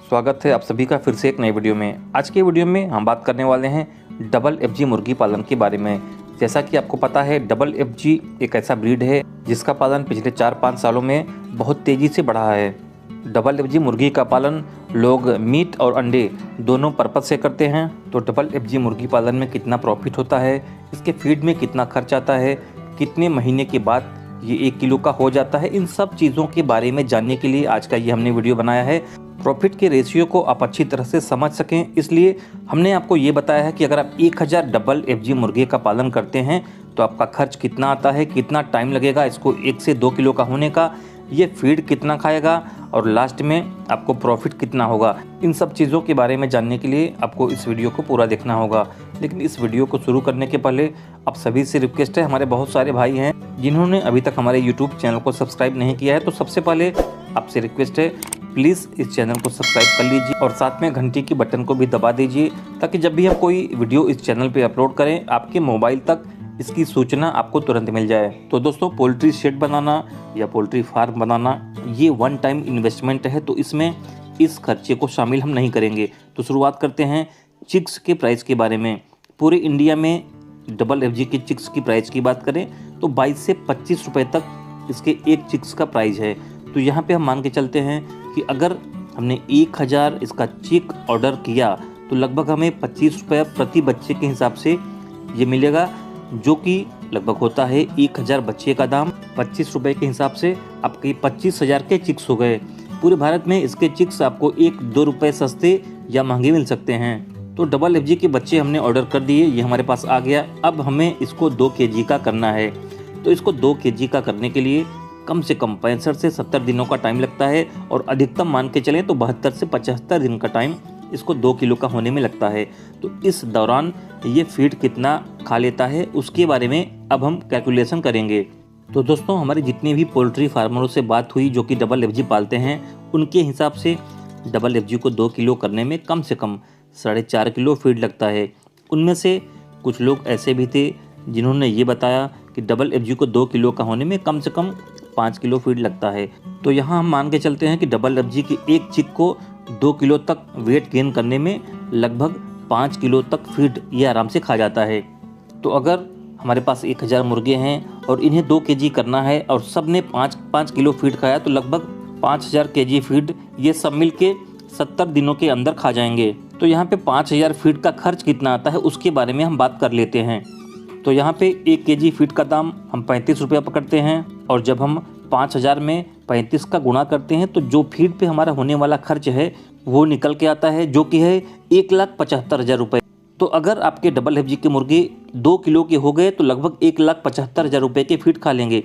स्वागत है आप सभी का फिर से एक नई वीडियो में। आज की वीडियो में हम बात करने वाले हैं डबल एफजी मुर्गी पालन के बारे में। जैसा कि आपको पता है, डबल एफजी एक ऐसा ब्रीड है जिसका पालन पिछले 4-5 सालों में बहुत तेज़ी से बढ़ा है। डबल एफजी मुर्गी का पालन लोग मीट और अंडे दोनों पर्पज से करते हैं। तो डबल एफजी मुर्गी पालन में कितना प्रॉफिट होता है, इसके फीड में कितना खर्च आता है, कितने महीने के बाद ये 1 किलो का हो जाता है, इन सब चीज़ों के बारे में जानने के लिए आज का ये हमने वीडियो बनाया है। प्रॉफिट के रेशियो को आप अच्छी तरह से समझ सकें, इसलिए हमने आपको ये बताया है कि अगर आप 1000 डबल एफजी मुर्गे का पालन करते हैं तो आपका खर्च कितना आता है, कितना टाइम लगेगा इसको 1 से 2 किलो का होने का, ये फीड कितना खाएगा और लास्ट में आपको प्रॉफिट कितना होगा। इन सब चीज़ों के बारे में जानने के लिए आपको इस वीडियो को पूरा देखना होगा। लेकिन इस वीडियो को शुरू करने के पहले आप सभी से रिक्वेस्ट है, हमारे बहुत सारे भाई हैं जिन्होंने अभी तक हमारे यूट्यूब चैनल को सब्सक्राइब नहीं किया है, तो सबसे पहले आपसे रिक्वेस्ट है प्लीज़ इस चैनल को सब्सक्राइब कर लीजिए और साथ में घंटी की बटन को भी दबा दीजिए, ताकि जब भी हम कोई वीडियो इस चैनल पे अपलोड करें आपके मोबाइल तक इसकी सूचना आपको तुरंत मिल जाए। तो दोस्तों, पोल्ट्री शेड बनाना या पोल्ट्री फार्म बनाना ये वन टाइम इन्वेस्टमेंट है, तो इसमें इस खर्चे को शामिल हम नहीं करेंगे। तो शुरुआत करते हैं चिक्स के प्राइस के बारे में। पूरे इंडिया में डबल एफजी के चिक्स की प्राइस की बात करें तो 22 से 25 रुपये तक इसके एक चिक्स का प्राइस है। तो यहाँ पे हम मान के चलते हैं कि अगर हमने 1000 इसका चिक ऑर्डर किया तो लगभग हमें 25 रुपये प्रति बच्चे के हिसाब से ये मिलेगा, जो कि लगभग होता है 1000 बच्चे का दाम। 25 रुपये के हिसाब से आपके 25,000 के चिक्स हो गए। पूरे भारत में इसके चिक्स आपको 1-2 रुपये सस्ते या महंगे मिल सकते हैं। तो डबल एफजी के बच्चे हमने ऑर्डर कर दिए, ये हमारे पास आ गया। अब हमें इसको 2 केजी का करना है। तो इसको 2 केजी का करने के लिए कम से कम 65 से 70 दिनों का टाइम लगता है, और अधिकतम मान के चलें तो 72 से 75 दिन का टाइम इसको 2 किलो का होने में लगता है। तो इस दौरान ये फीड कितना खा लेता है उसके बारे में अब हम कैलकुलेशन करेंगे। तो दोस्तों, हमारे जितने भी पोल्ट्री फार्मरों से बात हुई जो कि डबल एफजी पालते हैं, उनके हिसाब से डबल एफजी को 2 किलो करने में कम से कम 4.5 किलो फीड लगता है। उनमें से कुछ लोग ऐसे भी थे जिन्होंने ये बताया कि डबल एफजी को 2 किलो का होने में कम से कम 5 किलो फीड लगता है। तो यहाँ हम मान के चलते हैं कि डबल एफजी की एक चिक को 2 किलो तक वेट गेन करने में लगभग 5 किलो तक फीड ये आराम से खा जाता है। तो अगर हमारे पास 1000 मुर्गे हैं और इन्हें 2 केजी करना है और सब ने 5-5 किलो फीड खाया, तो लगभग 5000 केजी फीड ये सब मिल के 70 दिनों के अंदर खा जाएंगे। तो यहाँ पे 5000 फीड का खर्च कितना आता है उसके बारे में हम बात कर लेते हैं। तो यहाँ पे 1 केजी फीड का दाम हम 35 रुपये पकड़ते हैं, और जब हम 5000 में 35 का गुणा करते हैं तो जो फीड पे हमारा होने वाला खर्च है वो निकल के आता है, जो कि है 1,75,000 रुपये। तो अगर आपके डबल एफजी के मुर्गे 2 किलो के हो गए तो लगभग 1,75,000 रुपये के फीड खा लेंगे।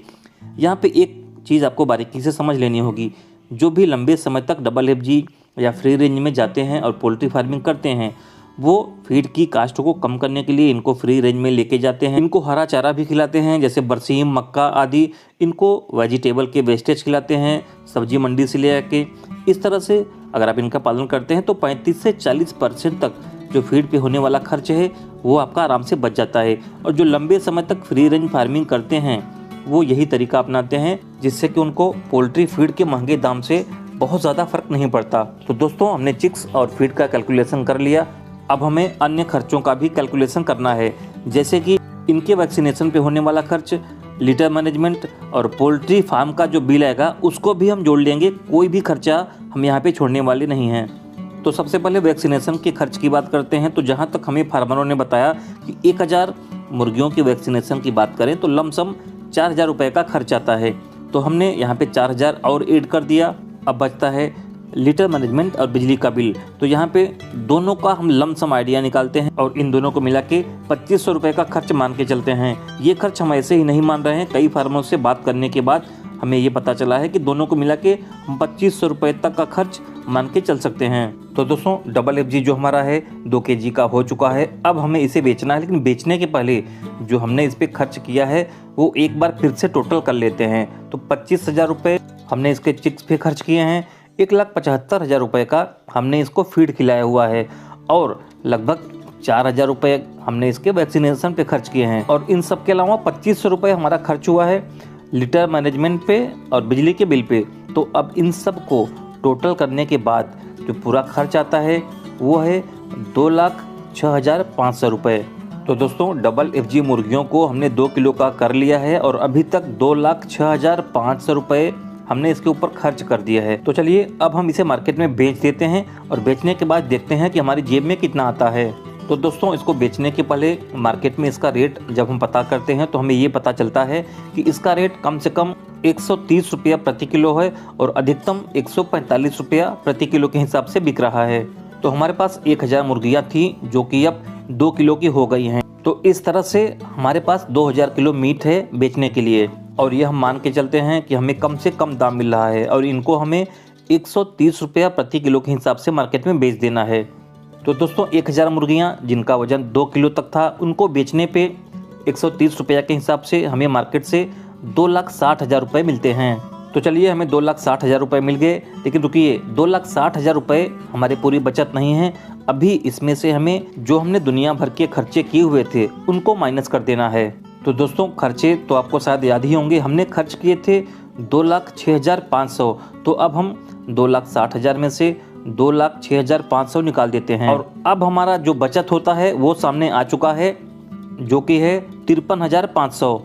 यहाँ पे एक चीज़ आपको बारीकी से समझ लेनी होगी, जो भी लंबे समय तक डबल एफजी या फ्री रेंज में जाते हैं और पोल्ट्री फार्मिंग करते हैं, वो फीड की कास्ट को कम करने के लिए इनको फ्री रेंज में लेके जाते हैं। इनको हरा चारा भी खिलाते हैं, जैसे बरसीम, मक्का आदि। इनको वेजिटेबल के वेस्टेज खिलाते हैं सब्जी मंडी से ले आके। इस तरह से अगर आप इनका पालन करते हैं तो 35 से 40% तक जो फीड पे होने वाला खर्च है वो आपका आराम से बच जाता है। और जो लंबे समय तक फ्री रेंज फार्मिंग करते हैं वो यही तरीका अपनाते हैं, जिससे कि उनको पोल्ट्री फीड के महंगे दाम से बहुत ज़्यादा फर्क नहीं पड़ता। तो दोस्तों, हमने चिक्स और फीड का कैलकुलेशन कर लिया। अब हमें अन्य खर्चों का भी कैलकुलेशन करना है, जैसे कि इनके वैक्सीनेशन पे होने वाला खर्च, लिटर मैनेजमेंट और पोल्ट्री फार्म का जो बिल आएगा उसको भी हम जोड़ लेंगे। कोई भी खर्चा हम यहाँ पे छोड़ने वाले नहीं हैं। तो सबसे पहले वैक्सीनेशन के खर्च की बात करते हैं। तो जहाँ तक हमें फार्मरों ने बताया कि 1000 मुर्गियों की वैक्सीनेशन की बात करें तो लमसम 4000 रुपये का खर्च आता है। तो हमने यहाँ पे 4000 और ऐड कर दिया। अब बचता है लीटर मैनेजमेंट और बिजली का बिल। तो यहाँ पे दोनों का हम लमसम आइडिया निकालते हैं और इन दोनों को मिला के 2500 रुपये का खर्च मान के चलते हैं। ये खर्च हम ऐसे ही नहीं मान रहे हैं, कई फार्मरों से बात करने के बाद हमें ये पता चला है कि दोनों को मिला के हम 2500 रुपये तक का खर्च मान के चल सकते हैं। तो दोस्तों, डबल एफजी जो हमारा है 2 केजी का हो चुका है। अब हमें इसे बेचना है, लेकिन बेचने के पहले जो हमने इस पर खर्च किया है वो एक बार फिर से टोटल कर लेते हैं। तो 25,000 रुपये हमने इसके चिक्स पे खर्च किए हैं, 1,75,000 रुपये का हमने इसको फीड खिलाया हुआ है, और लगभग 4000 रुपये हमने इसके वैक्सीनेशन पे खर्च किए हैं। और इन सब के अलावा 2500 रुपये हमारा खर्च हुआ है लीटर मैनेजमेंट पे और बिजली के बिल पे। तो अब इन सब को टोटल करने के बाद जो पूरा खर्च आता है वो है 2,06,500 रुपये। तो दोस्तों डबल FG मुर्गियों को हमने 2 किलो का कर लिया है और अभी तक 2,06,500 रुपये हमने इसके ऊपर खर्च कर दिया है। तो चलिए अब हम इसे मार्केट में बेच देते हैं और बेचने के बाद देखते हैं कि हमारी जेब में कितना आता है। तो दोस्तों इसको बेचने के पहले मार्केट में इसका रेट जब हम पता करते हैं तो हमें ये पता चलता है कि इसका रेट कम से कम 130 रुपया प्रति किलो है और अधिकतम 145 रुपया प्रति किलो के हिसाब से बिक रहा है। तो हमारे पास 1000 मुर्गियाँ थी जो कि अब 2 किलो की हो गई हैं। तो इस तरह से हमारे पास 2000 किलो मीट है बेचने के लिए और ये हम मान के चलते हैं कि हमें कम से कम दाम मिल रहा है और इनको हमें 130 रुपया प्रति किलो के हिसाब से मार्केट में बेच देना है। तो दोस्तों 1000 मुर्गियाँ जिनका वजन 2 किलो तक था उनको बेचने पे 130 रुपया के हिसाब से हमें मार्केट से 2,60,000 रुपये मिलते हैं। तो चलिए हमें 2,60,000 रुपये मिल गए, लेकिन रुकिए 2,60,000 रुपये हमारी पूरी बचत नहीं है। अभी इसमें से हमें जो हमने दुनिया भर के खर्चे किए हुए थे उनको माइनस कर देना है। तो दोस्तों खर्चे तो आपको शायद याद ही होंगे, हमने खर्च किए थे 2,06,500। तो अब हम 2,60,000 में से 2,06,500 निकाल देते हैं और अब हमारा जो बचत होता है वो सामने आ चुका है जो कि है 53,500।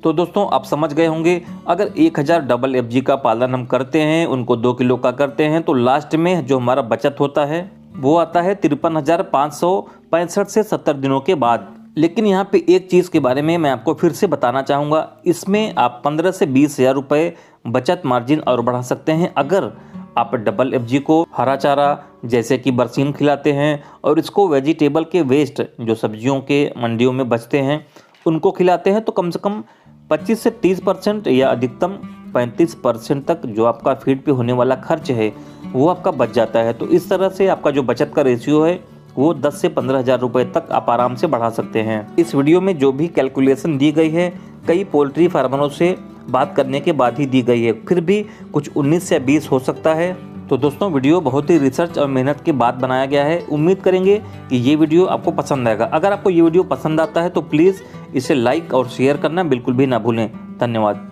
तो दोस्तों आप समझ गए होंगे, अगर 1000 डबल FG का पालन हम करते हैं, उनको 2 किलो का करते हैं, तो लास्ट में जो हमारा बचत होता है वो आता है 53,565 से 70 दिनों के बाद। लेकिन यहाँ पे एक चीज़ के बारे में मैं आपको फिर से बताना चाहूँगा, इसमें आप 15 से 20,000 रुपये बचत मार्जिन और बढ़ा सकते हैं अगर आप डबल FG को हरा चारा जैसे कि बरसीन खिलाते हैं और इसको वेजिटेबल के वेस्ट जो सब्जियों के मंडियों में बचते हैं उनको खिलाते हैं, तो कम से कम 25 से 30% या अधिकतम 35% तक जो आपका फीड पे होने वाला खर्च है वो आपका बच जाता है। तो इस तरह से आपका जो बचत का रेशियो है वो 10 से 15,000 रुपये तक आप आराम से बढ़ा सकते हैं। इस वीडियो में जो भी कैलकुलेशन दी गई है कई पोल्ट्री फार्मरों से बात करने के बाद ही दी गई है, फिर भी कुछ 19 या 20 हो सकता है। तो दोस्तों वीडियो बहुत ही रिसर्च और मेहनत के बाद बनाया गया है। उम्मीद करेंगे कि ये वीडियो आपको पसंद आएगा। अगर आपको ये वीडियो पसंद आता है तो प्लीज़ इसे लाइक और शेयर करना बिल्कुल भी ना भूलें। धन्यवाद।